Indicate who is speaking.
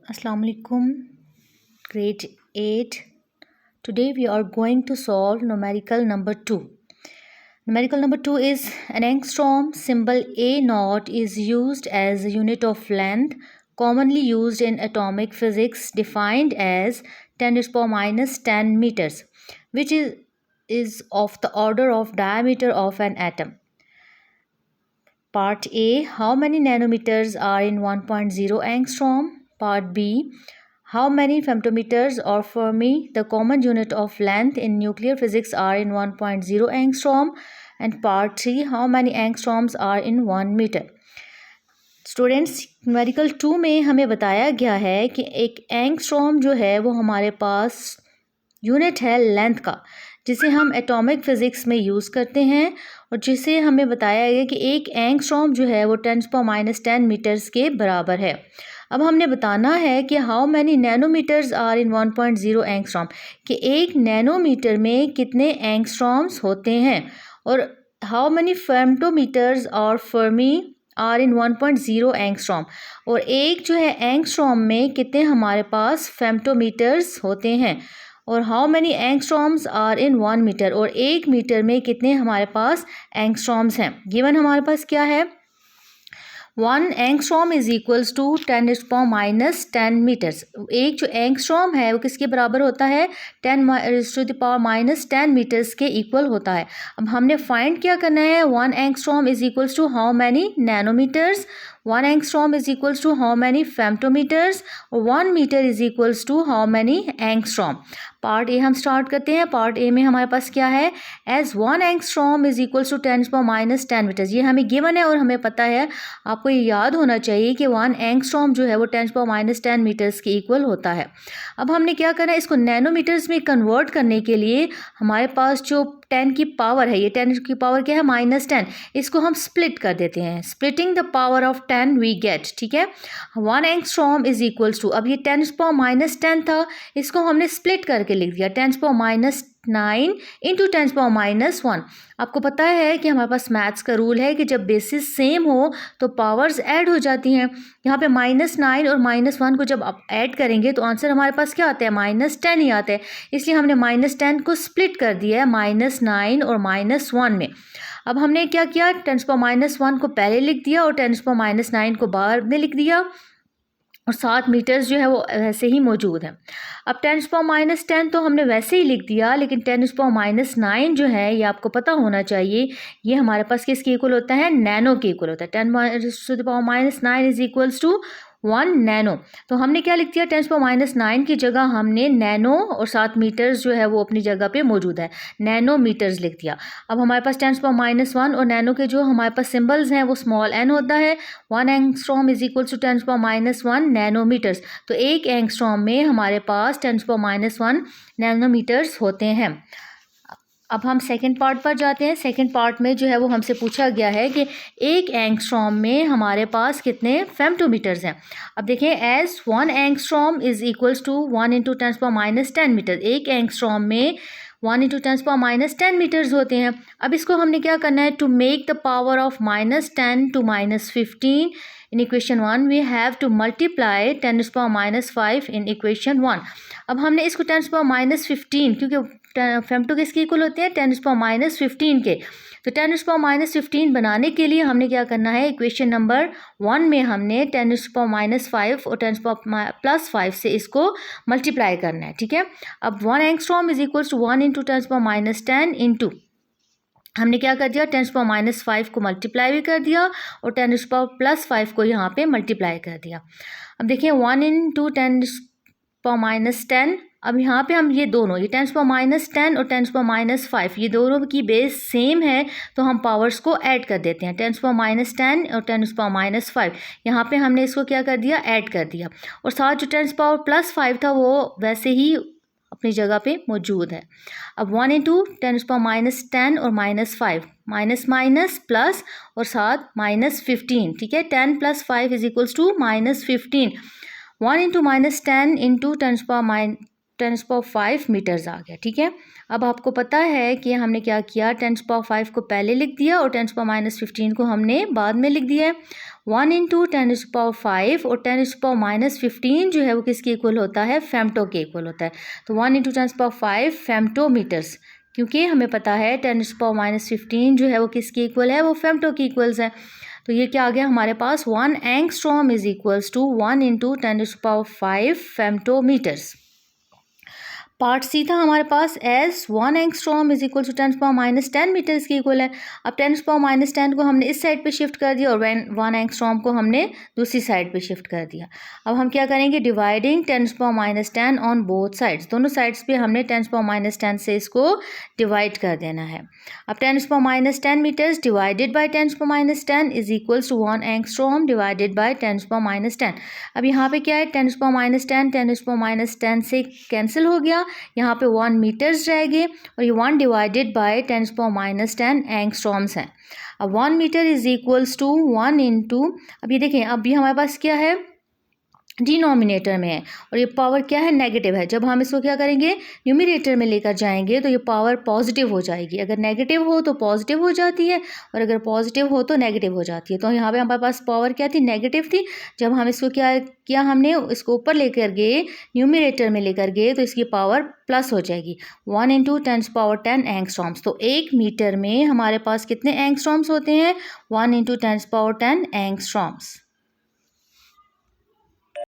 Speaker 1: Assalamu alaikum, grade 8. Today we are going to solve numerical number 2. Numerical number 2 is an angstrom. Symbol A naught is used as a unit of length, commonly used in atomic physics, defined as 10 to the power minus 10 meters, which is of the order of diameter of an atom. Part A, how many nanometers are in 1.0 angstrom? Part B, how many femtometers or Fermi, the common unit of length in nuclear physics, are in 1.0 angstrom? And part 3, how many angstroms are in 1 meter? Students, numerical 2 में हमें बताया गया है कि एक angstrom जो है वो हमारे पास यूनिट है लेंथ का, जिसे हम एटॉमिक फ़िज़िक्स में यूज़ करते हैं और जिसे हमें बताया गया कि एक एंगस्ट्रॉम जो है वो 10⁻⁻10 मीटर्स के बराबर है। अब हमने बताना है कि how many nanometres are in 1.0 angstrom, कि एक नैनोमीटर में कितने एंगस्ट्रॉम्स होते हैं, और हाउ मैनी फेम्टोमीटर्स और फर्मी आर इन 1.0 एंगस्ट्रॉम, और एक जो है एंगस्ट्रॉम में कितने हमारे पास फेम्टोमीटर्स होते हैं, और how many angstroms are in 1 metre, और 1 मीटर में कितने हमारे पास एंगस्ट्रॉम्स हैं। गिवन हमारे पास क्या है, 1 angstrom is equals to 10⁻⁻10 metres. एक जो एंगस्ट्रॉम है वो किसके बराबर होता है, 10⁻⁻10 मीटर्स के इक्वल होता है। अब हमने फाइंड क्या करना है, 1 angstrom is equals to how many nanometers, 1 angstrom is equals to how many femtometers, और 1 meter is equals to how many angstrom. Part A हम स्टार्ट करते हैं। पार्ट ए में हमारे पास क्या है, as 1 angstrom is equals to 10⁻⁻10 metres. ये हमें गिवन है और हमें पता है, आपको ये याद होना चाहिए कि 1 एंगस्ट्रॉम जो है वो 10⁻⁻10 मीटर्स के इक्वल होता है। अब हमने क्या करना है, इसको नैनोमीटर्स में कन्वर्ट करने के लिए हमारे पास जो 10 की पावर है, ये 10 की पावर क्या है, -10, इसको हम स्प्लिट कर देते हैं। Splitting the power of 10 we get, ठीक है। 1 एंगस्ट्रॉम इज इक्वल्स टू, अब ये 10⁻⁻10 था, इसको हमने स्प्लिट करके लिख दिया 10⁻⁹ इंटू 10⁻⁻1। आपको पता है कि हमारे पास मैथ्स का रूल है कि जब बेसिस सेम हो तो पावर्स ऐड हो जाती हैं। यहाँ पे -9 और -1 को जब आप ऐड करेंगे तो आंसर हमारे पास क्या आता है, -10 ही आता है। इसलिए हमने -10 को स्प्लिट कर दिया है -9 और -1 में। अब हमने क्या किया, 10⁻1 को पहले लिख दिया और 10⁻9 को बाद में लिख दिया, और 7 मीटर्स जो है वो वैसे ही मौजूद है। अब 10⁻10 तो हमने वैसे ही लिख दिया, लेकिन 10⁻9 जो है ये आपको पता होना चाहिए, ये हमारे पास किसके इक्वल होता है, नैनो के इक्वल होता है। 10⁻9 इज इक्वल्स टू 1 नैनो। तो हमने क्या लिख दिया, 10⁻9 की जगह हमने नैनो और 7 मीटर्स जो है वो अपनी जगह पे मौजूद है, नैनो मीटर्स लिख दिया। अब हमारे पास 10⁻1 और नैनो के जो हमारे पास सिंबल्स हैं वो स्मॉल n होता है। 1 angstrom is equals to 10⁻1 nanometres. तो एक एंगस्ट्रॉम में हमारे पास 10⁻1 नैनोमीटर्स होते हैं। अब हम सेकंड पार्ट पर जाते हैं। सेकंड पार्ट में जो है वो हमसे पूछा गया है कि एक एंगस्ट्रॉम में हमारे पास कितने फेम्टोमीटर्स हैं। अब देखें, as 1 angstrom is equals to 1 into 10⁻10 metre. एक एंगस्ट्रॉम में 1 इंटू 10⁻10 मीटर्स होते हैं। अब इसको हमने क्या करना है, to make the power of -10 to -15 in equation 1 we have to multiply 10⁻5 in equation 1। अब हमने इसको 10⁻15, क्योंकि फेम्टो किसके इक्वल होते हैं, 10⁻15 के, तो 10⁻15 बनाने के लिए हमने क्या करना है, इक्वेशन नंबर 1 में हमने 10⁻5 और 10⁻5 से इसको मल्टीप्लाई करना है, ठीक है। अब 1 angstrom is equals to 1 into 10⁻10 into हमने क्या कर दिया, 10⁻5 को मल्टीप्लाई भी कर दिया और 10⁻5 को यहाँ पे मल्टीप्लाई कर दिया। अब देखिए 1 इंटू 10⁻10, अब यहाँ पे हम ये दोनों, ये 10⁻10 और 10⁻5 ये दोनों की बेस सेम है, तो हम पावर्स को ऐड कर देते हैं। 10⁻10 और 10⁻5 यहाँ पे हमने इसको क्या कर दिया, ऐड कर दिया, और साथ जो 10⁻5 था वो वैसे ही अपनी जगह पे मौजूद है। अब 1 इंटू 10⁻10 और -5, माइनस माइनस प्लस और साथ -15, ठीक है। 10 + 5 is equals to -15। 1 into -10 into 10⁻ 10⁵ meters आ गया। ठीक है, अब आपको पता है कि हमने क्या किया, 10⁵ को पहले लिख दिया और 10⁻15 को हमने बाद में लिख दिया है। 1 × 10⁵ और 10⁻15 जो है वो किसके इक्वल होता है, फेम्टो के इक्वल होता है। तो 1 × 10⁵ फेम्टोमीटर्स, क्योंकि हमें पता है 10⁻15 जो है वो किसके इक्वल है, वो फेम्टो के इक्वल्स है। तो ये क्या आ गया हमारे पास, 1 angstrom is equals to 1 × 10⁵ femtometers. Part C था हमारे पास, as 1 angstrom is equal to 10⁻10 meters के इक्वल है। अब 10⁻10 को हमने इस साइड पे शिफ्ट कर दिया और 1 एंगस्ट्रॉम को हमने दूसरी साइड पे शिफ्ट कर दिया। अब हम क्या करेंगे, डिवाइडिंग 10⁻10 ऑन बोथ साइड्स, दोनों साइड्स पे हमने 10⁻10 से इसको डिवाइड कर देना है। अब 10⁻10 metres divided by 10⁻10 is equals to 1 angstrom divided by 10⁻10। अब यहाँ पे क्या है, 10⁻10 10⁻10 से कैंसिल हो गया, यहाँ पे 1 मीटर्स रहेंगे और ये 1 डिवाइडेड बाय 10⁻10 एंगस्ट्रॉम्स हैं। अब 1 मीटर इज इक्वल्स टू 1 × अब ये देखें, अब ये हमारे पास क्या है, डिनोमिनेटर में है और ये पावर क्या है, नेगेटिव है। जब हम इसको क्या करेंगे, न्यूमरेटर में लेकर जाएंगे तो ये पावर पॉजिटिव हो जाएगी। अगर नेगेटिव हो तो पॉजिटिव हो जाती है और अगर पॉजिटिव हो तो नेगेटिव हो जाती है। तो यहाँ पे हमारे पास पावर क्या थी, नेगेटिव थी। जब हम इसको क्या किया, हमने इसको ऊपर लेकर गए, न्यूमरेटर में लेकर गए, तो इसकी पावर प्लस हो जाएगी, 1 × 10⁻10 एंगस्ट्रॉम्स। तो 1 मीटर में हमारे पास कितने एंगस्ट्रॉम्स होते हैं, 1 × 10⁻10 एंगस्ट्रॉम्स।